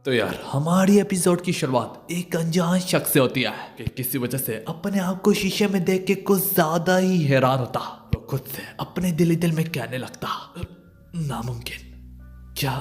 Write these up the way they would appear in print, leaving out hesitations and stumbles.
तो यार हमारी एपिसोड की शुरुआत एक अनजान शख्स से होती है कि किसी वजह से अपने आप को शीशे में देख के कुछ ज्यादा ही हैरान होता। वो खुद से अपने दिल ही दिल में कहने लगता, नामुमकिन, क्या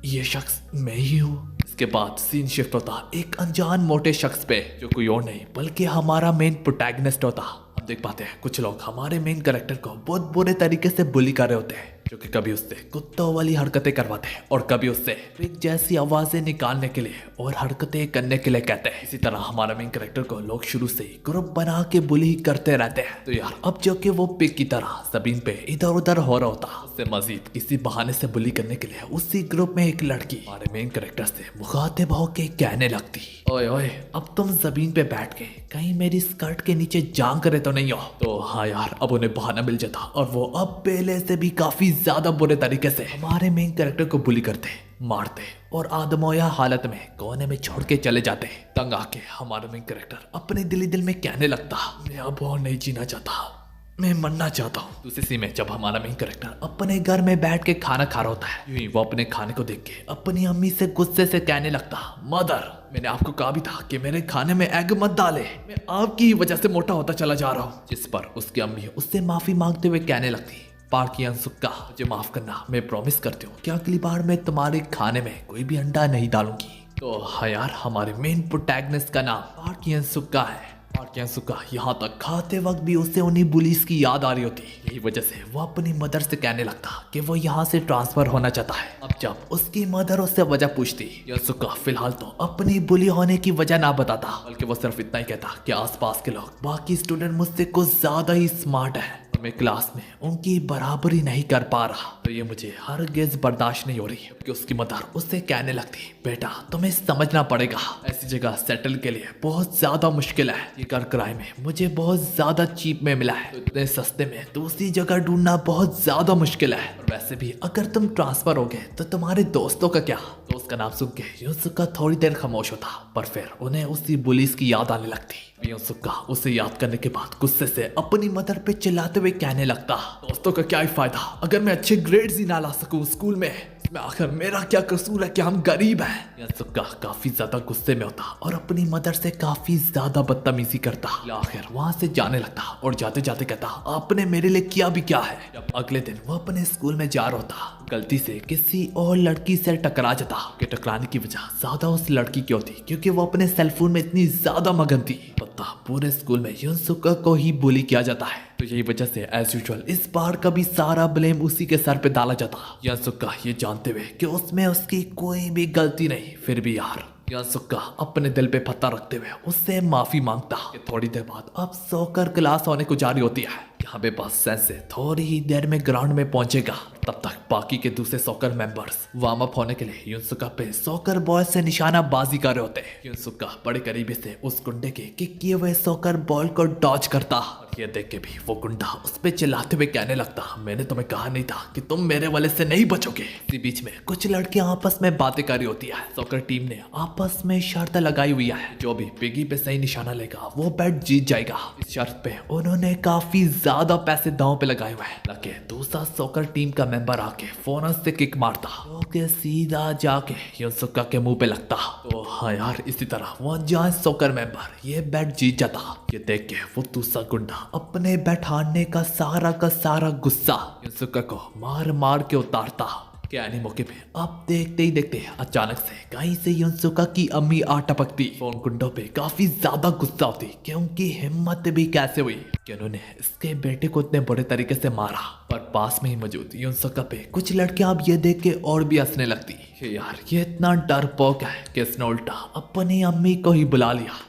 ये शख्स मैं ही हूँ?" इसके बाद सीन शिफ्ट होता एक अनजान मोटे शख्स पे, जो कोई और नहीं बल्कि हमारा मेन प्रोटैगनिस्ट होता। हम देख पाते हैं कुछ लोग हमारे मेन कैरेक्टर को बहुत बुरे तरीके से बुली कर रहे होते हैं, जो कि कभी उससे कुत्तों वाली हरकतें करवाते हैं और कभी उससे ट्रिक जैसी आवाजें निकालने के लिए और हरकतें करने के लिए कहते हैं। इसी तरह हमारा मेन कैरेक्टर को लोग शुरू से ही ग्रुप बना के बुली करते रहते हैं। तो यार अब जो कि वो पिग की तरह सबीन पे इधर उधर हो रहा होता, उससे मजीद किसी बहाने से बुली करने के लिए उसी ग्रुप में एक लड़की हमारे मेन कैरेक्टर से मुखातिब होके कहने लगती, ओए ओए अब तुम जमीन पे बैठ के कहीं मेरी स्कर्ट के नीचे जान करे तो नहीं हो। तो हाँ यार अब उन्हें बहाना मिल जाता और वो अब पहले से भी काफी ज्यादा बुरे तरीके से हमारे मेन कैरेक्टर को बुली करते, मारते और आदमोया हालत में कोने में छोड़ के चले जाते। तंग आके हमारा मेन कैरेक्टर अपने दिल ही दिल में कहने लगता, मैं अब और नहीं जीना चाहता, मैं मरना चाहता हूँ। दूसरी सीन में जब हमारा मेन कैरेक्टर अपने घर में बैठ के खाना खा रहा होता है, यूं ही वो अपने खाने को देख के अपनी अम्मी से गुस्से से कहने लगता, मदर मैंने आपको कहा भी था कि मेरे खाने में एग मत डाले, मैं आपकी ही वजह से मोटा होता चला जा रहा हूँ। जिस पर उसकी अम्मी उससे माफी मांगते हुए कहने लगती, पार्की अंसुक्का मुझे माफ करना, मैं प्रॉमिस करती हूँ कि अगली बार मैं तुम्हारे खाने में कोई भी अंडा नहीं डालूंगी। तो हाँ यार हमारे मेन प्रोटैगनिस्ट का नाम पार्की अंसुक्का है। पार्की अंसुक्का यहाँ तक खाते वक्त भी उसे उन्हीं बुलीज की याद आ रही होती, यही वजह से वो अपनी मदर से कहने लगता कि वो यहाँ से ट्रांसफर होना चाहता है। अब जब उसकी मदर उससे वजह पूछती, अंसुक्का फिलहाल तो अपनी बुली होने की वजह ना बताता, बल्कि वो सिर्फ इतना ही कहता कि आसपास के लोग बाकी स्टूडेंट मुझसे कुछ ज्यादा ही स्मार्ट है, मैं क्लास में उनकी बराबरी नहीं कर पा रहा, तो ये मुझे हरगिज बर्दाश्त नहीं हो रही। कि उसकी मदर उससे कहने लगती, बेटा तुम्हें समझना पड़ेगा, ऐसी जगह सेटल के लिए बहुत ज्यादा मुश्किल है, ये घर किराए में मुझे बहुत ज्यादा चीप में मिला है, तो इतने सस्ते में दूसरी जगह ढूंढना बहुत ज्यादा मुश्किल है। और वैसे भी अगर तुम ट्रांसफर हो गए तो तुम्हारे दोस्तों का क्या? दोस्त का नाम सुन के यूसुका थोड़ी देर खामोश होता, पर फिर उन्हें उसी पुलिस की याद आने लगती। यूसुका उसे याद करने के बाद गुस्से से अपनी मदर पे चिल्लाते हुए कहने लगता, दोस्तों का क्या ही फायदा अगर मैं अच्छे ग्रेड्स ही ना ला सकूं स्कूल में, इसमें आखिर मेरा क्या कसूर है कि हम गरीब हैं। यूसुका काफी ज्यादा गुस्से में होता और अपनी मदर से काफी ज्यादा बदतमीजी करता। आखिर वहां से जाने लगता और जाते जाते कहता, आपने मेरे लिए किया भी क्या है। जब अगले दिन वो अपने स्कूल में जा रहा होता, गलती से किसी और लड़की से टकरा जाता, कि टकराने की वजह ज्यादा उस लड़की की होती क्योंकि वो अपने सेलफोन में इतनी ज्यादा मगन थी। पता पूरे स्कूल में यूसुका को ही बुली किया जाता है, तो यही वजह से एज यूजुअल इस बार का भी सारा ब्लेम उसी के सर पे डाला जाता। यूसुका ये जानते हुए कि उसमें उसकी कोई भी गलती नहीं, फिर भी यार यूसुका अपने दिल पे पत्ता रखते हुए उससे माफी मांगता। कि थोड़ी देर बाद अब सोकर क्लास होने को जारी होती है। यहाँ पे बस सेंसे थोड़ी ही देर में ग्राउंड में पहुंचेगा, तब तक बाकी के दूसरे सॉकर मेंबर्स वार्म अप होने के लिए यूसुका पे सॉकर बॉल से निशाना बाजी कर रहे होते हैं। यूसुका बड़े करीबी से उस गुंडे के किक किए हुए सॉकर बॉल को डॉच करता। ये देख के भी वो गुंडा उस पे चिल्लाते हुए कहने लगता, मैंने तुम्हें कहा नहीं था कि तुम मेरे वाले से नहीं बचोगे। इसी बीच में कुछ लड़कियां आपस में बातें कर रही होती है। सॉकर टीम ने आपस में शर्त लगाई हुई है, जो भी पिगी पे सही निशाना लेगा वो बैट जीत जाएगा। इस शर्त पे उन्होंने काफी ज्यादा पैसे दांव पे लगाए हुए हैं। लगे दूसरा सॉकर टीम का मेंबर आके फोन से किक मारता, जो कि सीधा जाके यूसुका के मुंह पे लगता। तो हाँ यार इसी तरह वो अनजान सॉकर मेंबर ये बैट जीत जाता। ये देख के वो दूसरा गुंडा अपने बैट हारने का सारा गुस्सा यूसुका को मार मार के उतारता। क्या नहीं मौके पे अब देखते ही देखते अचानक से कहीं से यूसुका की अम्मी आ टपकती। फोन गुंडों पे काफी ज्यादा गुस्सा होती कि उनकी हिम्मत भी कैसे हुई कि उन्होंने इसके बेटे को इतने बुरे तरीके से मारा। पर पास में ही मौजूद यूसुका पे कुछ लड़कियां अब ये देख के और भी हंसने लगती कि यार ये इतना डरपोक है कि इसने उल्टा अपनी अम्मी को ही बुला लिया।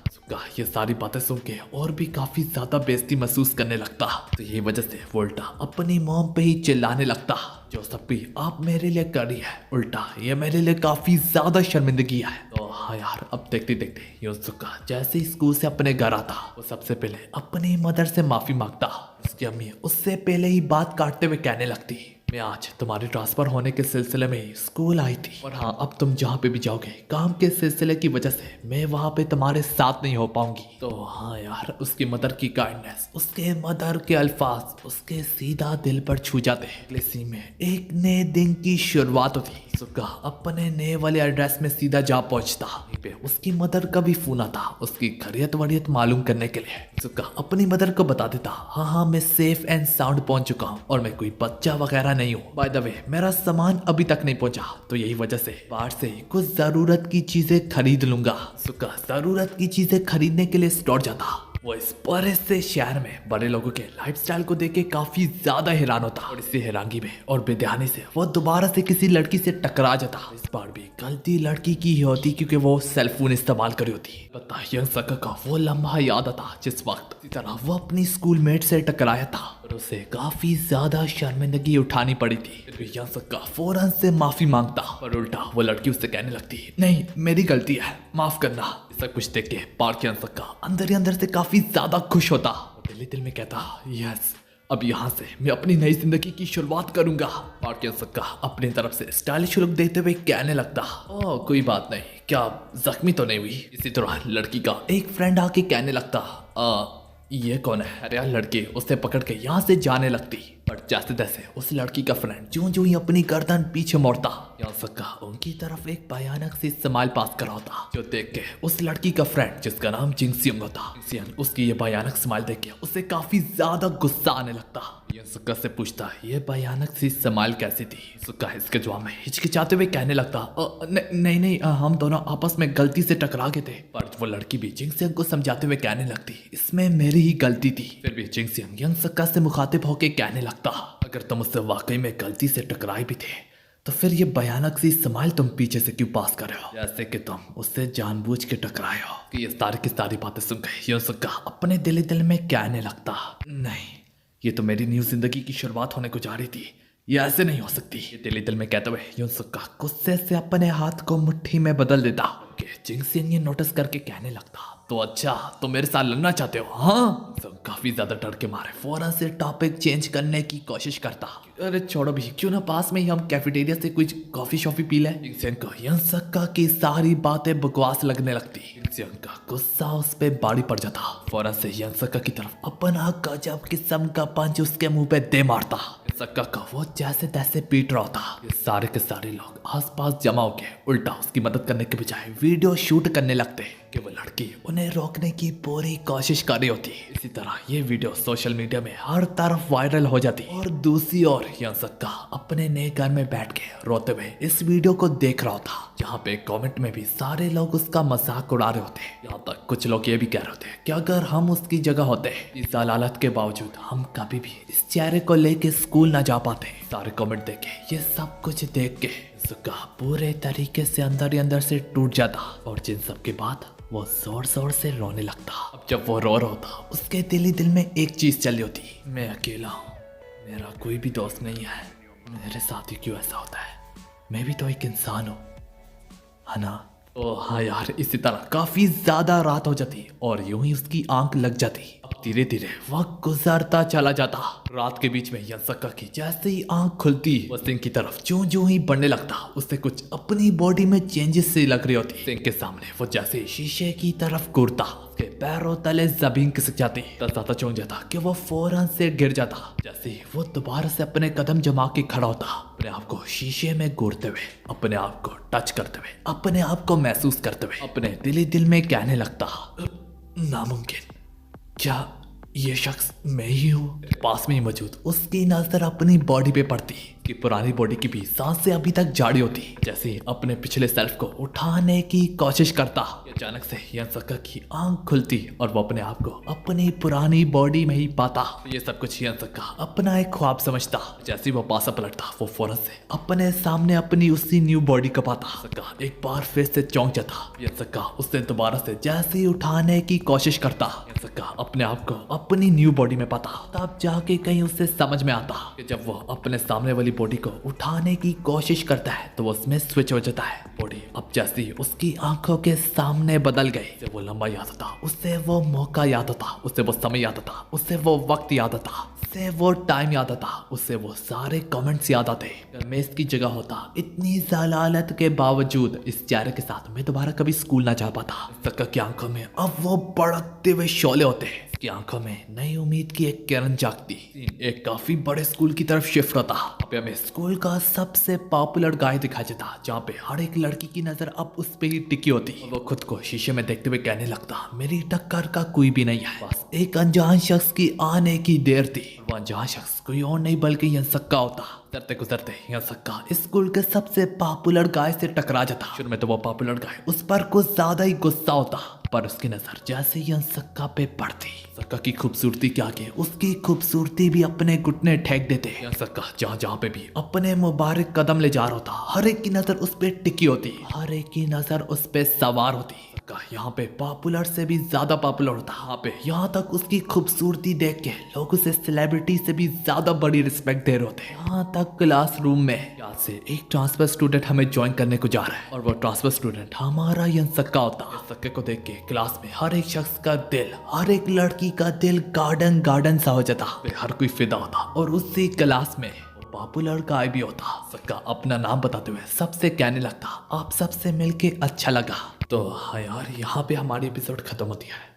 ये सारी बातें सुन के और भी काफी ज्यादा बेइज्जती महसूस करने लगता, तो यही वजह से वो उल्टा अपनी मॉम पे ही चिल्लाने लगता, जो सब भी आप मेरे लिए कर रही है उल्टा ये मेरे लिए काफी ज्यादा शर्मिंदगी है। तो हाँ यार अब देखते देखते यूसुका जैसे ही स्कूल से अपने घर आता, वो सबसे पहले अपनी मदर से माफी मांगता। उसकी अम्मी उससे पहले ही बात काटते हुए कहने लगती, मैं आज तुम्हारे ट्रांसफर होने के सिलसिले में स्कूल आई थी, और हाँ, अब तुम जहाँ पे भी जाओगे काम के सिलसिले की वजह से मैं वहाँ पे तुम्हारे साथ नहीं हो पाऊंगी। तो हाँ यार, उसकी मदर की काइंडनेस, उसके मदर के अल्फाज उसके सीधा दिल पर छू जाते हैं। अगले सीन में एक नए दिन की शुरुआत होती। सुक्का अपने नए वाले एड्रेस में सीधा जा पहुंचता। वहीं पे उसकी मदर का भी फोन आता उसकी खैरियत वरियत मालूम करने के लिए। सुक्का अपनी मदर को बता देता, हाँ मैं सेफ एंड साउंड पहुंच चुका हूँ और मैं कोई बच्चा वगैरह नहीं हूँ। बाय द वे मेरा सामान अभी तक नहीं पहुंचा, तो यही वजह से बाहर से कुछ जरूरत की चीजें खरीद लूंगा। सुक्का जरूरत की चीजें खरीदने के लिए स्टोर जाता। वो इस बड़े से शहर में बड़े लोगों के लाइफस्टाइल को देख के काफी ज्यादा हैरान होता, और इसी हैरानगी में और बेध्यानी से वो दोबारा से किसी लड़की से टकरा जाता। इस बार भी गलती लड़की की ही होती क्योंकि वो सेल फोन इस्तेमाल करी होती। पता यंग सका का वो लम्हा याद आता जिस वक्त इस तरह वो अपनी स्कूल मेट से टकराया था और उसे काफी ज्यादा शर्मिंदगी उठानी पड़ी थी। फिर भी यंग सका फौरन से माफी मांगता, पर उल्टा वो लड़की उससे कहने लगती, नहीं मेरी गलती है, माफ करना। सब कुछ देख के पार्क यंग सका अंदर ही अंदर से काफी ज्यादा खुश होता। दिल ही दिल में कहता, यस अब यहाँ से मैं अपनी नई जिंदगी की शुरुआत करूंगा। पार्क यंग सका अपनी तरफ से स्टाइलिश लुक देते हुए कहने लगता, ओह कोई बात नहीं, क्या जख्मी तो नहीं हुई। इसी तरह लड़की का एक फ्रेंड आके कहने लगता, ये कौन है? अरे यार लड़की उसे पकड़ के यहाँ से जाने लगती, पर जैसे तैसे उस लड़की का फ्रेंड जो ही अपनी गर्दन पीछे मोड़ता, यहाँ सका उनकी तरफ एक भयानक सी स्माइल पास कर होता, जो देख के उस लड़की का फ्रेंड जिसका नाम जिंगसियंग होता, जिंगसियंग उसकी ये भयानक स्माइल देख के उसे काफी ज्यादा गुस्सा आने लगता। यह सुक्का से पूछता, ये भयानक सी स्माइल कैसी थी? सुक्का इसके जवाब में हिचकिचाते हुए कहने लगता, नहीं हम दोनों आपस में गलती से टकरा गए थे। पर वो लड़की भी जिंगसियंग को समझाते हुए कहने लगती, इसमें मेरी ही गलती थी। फिर भी जिंगसियंग यंग सक्का से मुखातिब होकर कहने लगता, अगर तुम उससे वाकई में गलती से टकराए भी थे तो फिर ये भयानक सी स्माइल तुम पीछे से क्यों पास कर रहे हो, जैसे कि तुम उससे जानबूझ के टकराए हो। कि ये सारी की सारी बातें सुन गए यंग सक्का अपने दिल में कहने लगता, नहीं ये तो मेरी न्यू जिंदगी की शुरुआत होने को जा रही थी, ये ऐसे नहीं हो सकती। ये दिल में कहते हुए यंग सक्का गुस्से से अपने हाथ को मुट्ठी में बदल देता। जिंगसियंग ये नोटिस करके कहने लगता, तो अच्छा तो मेरे साथ लड़ना चाहते हो? हाँ। सब काफी ज्यादा डर के मारे फौरन से टॉपिक चेंज करने की कोशिश करता। अरे छोड़ो भी, क्यों ना पास में ही हम कैफेटेरिया से कुछ कॉफी शॉफी पी ले। जिंगसियंग को यंग सक्का की सारी बातें बकवास लगने लगती। जिंगसियंग का गुस्सा उस पे बाड़ी पड़ जाता, फौरन से यंग सक्का की तरफ अपना गजब किस्म का पंच उसके मुंह पे दे मारता। सक्का का वो जैसे तैसे पीट रहा होता। ये सारे के सारे लोग आसपास जमा होके उल्टा उसकी मदद करने के बजाय वीडियो शूट करने लगते कि वो लड़की उन्हें रोकने की पूरी कोशिश कर रही होती। इसी तरह ये वीडियो सोशल मीडिया में हर तरफ वायरल हो जाती और दूसरी ओर यंग सक्का अपने नए घर में बैठ के रोते हुए इस वीडियो को देख रहा होता, जहाँ पे कमेंट में भी सारे लोग उसका मजाक उड़ा रहे होते। यहाँ तक कुछ लोग ये भी कह रहे होते कि अगर हम उसकी जगह होते इस जलालत के बावजूद हम कभी भी इस चेहरे को लेके स्कूल ना जा पाते। सारे कमेंट देखे ये सब कुछ देख के सक्का पूरे तरीके से अंदर ही अंदर से टूट जाता और जिन सब के बाद वो जोर जोर से रोने लगता। अब जब वो रो रहा होता उसके दिल ही दिल में एक चीज चल रही होती, मैं अकेला हूँ, मेरा कोई भी दोस्त नहीं है, मेरे साथ ही क्यों ऐसा होता है, मैं भी तो एक इंसान हूँ, है ना? ओ हाँ यार, इसी तरह काफी ज्यादा रात हो जाती और यूं ही उसकी आंख लग जाती। अब धीरे धीरे वक्त गुजरता चला जाता। रात के बीच में यंग सक्का की जैसे ही आंख खुलती वो सिंह की तरफ जो ही बढ़ने लगता। उससे कुछ अपनी बॉडी में चेंजेस से लग रही होती। सिंह के सामने वो जैसे शीशे की तरफ घूरता, उसके पैरों तले जमीन खिसक जाती। ज्यादा चौंक जाता कि वो फौरन से गिर जाता। जैसे ही वो दोबारा से अपने कदम जमा के खड़ा होता, अपने आप को शीशे में घूरते हुए, अपने आप को टच करते हुए, अपने आप को महसूस करते हुए अपने दिल ही दिल में कहने लगता, नामुमकिन, क्या ये शख्स मैं ही हूँ? पास में ही मौजूद उसकी नजर अपनी बॉडी पे पड़ती कि पुरानी बॉडी की भी सांसें अभी तक जारी होती। जैसे ही अपने पिछले सेल्फ को उठाने की कोशिश करता, अचानक से यंग सक्का की आंख खुलती और वो अपने आप को अपनी पुरानी बॉडी में ही पाता। ये सब कुछ यंग सक्का अपना एक ख्वाब समझता। जैसे ही वो पासा पलटता वो फौरन से अपने सामने अपनी उसी न्यू बॉडी को पाता। सक्का एक बार फिर से चौंक जाता। यंग सक्का उससे दोबारा से जैसे ही उठाने की कोशिश करता, यंग सक्का अपने आप को अपनी न्यू बॉडी में पाता। तब जाके कहीं उससे समझ में आता कि जब वो अपने सामने वाली बॉडी को उठाने की कोशिश करता है तो उसमें स्विच हो जाता है। बॉडी अब जैसे ही उसकी आंखों के सामने बदल गई, उसे वो लंबा याद आता, उससे वो मौका याद आता, उससे वो समय याद आता, उससे वो वक्त याद आता, उससे वो टाइम याद आता, उससे वो सारे कमेंट्स याद आते। अगर मैं इसकी जगह होता, इतनी जलालत के बावजूद इस चेहरे के साथ मैं दोबारा कभी स्कूल ना जा पाता। सक्का की आंखों में अब वो भड़कते हुए शोले होते हैं, उसकी आंखों में नई उम्मीद की एक किरण जागती। एक काफी बड़े स्कूल की तरफ शिफ्ट होता। अब हमें स्कूल का सबसे पॉपुलर गाय दिखाई देता, जहाँ पे हर एक लड़की की नजर अब उस पे ही टिकी होती। वो खुद को शीशे में देखते हुए कहने लगता, मेरी टक्कर का कोई भी नहीं है, बस एक अनजान शख्स की आने की देर थी। वो अनजान शख्स कोई और नहीं बल्कि यह सक्का होता। गुजरते गुजरते यह सक्का स्कूल के सबसे पॉपुलर गाय से टकरा जाता। शुरू में तो वो पॉपुलर गाय उस पर कुछ ज्यादा ही गुस्सा होता, पर उसकी नजर जैसे ही सक्का पे पड़ती, सक्का की खूबसूरती के आगे उसकी खूबसूरती भी अपने घुटने ठेक देते। यह सक्का जहाँ जहाँ पे भी अपने मुबारक कदम ले जा रहा होता, हर एक की नजर उस पे टिकी होती, हर एक की नजर उस पे सवार होती। सक्का यहाँ पे पॉपुलर से भी ज्यादा पॉपुलर होता। यहाँ तक उसकी खूबसूरती देख के लोग उसे सेलिब्रिटी से भी ज्यादा बड़ी रिस्पेक्ट दे रहे होते। यहाँ तक क्लासरूम में यहाँ से एक ट्रांसफर स्टूडेंट हमें ज्वाइन करने को जा रहा है, और वो ट्रांसफर स्टूडेंट हमारा यह सक्का होता। सक्के को देख के क्लास में हर एक शख्स का दिल, हर एक लड़की का दिल गार्डन गार्डन सा हो जाता। हर कोई फिदा होता, और उसी क्लास में पॉपुलर गाय भी होता। सक्का अपना नाम बताते हुए सबसे कहने लगता, आप सबसे मिलके अच्छा लगा। तो हाँ यार, यहाँ पे हमारी एपिसोड खत्म होती है।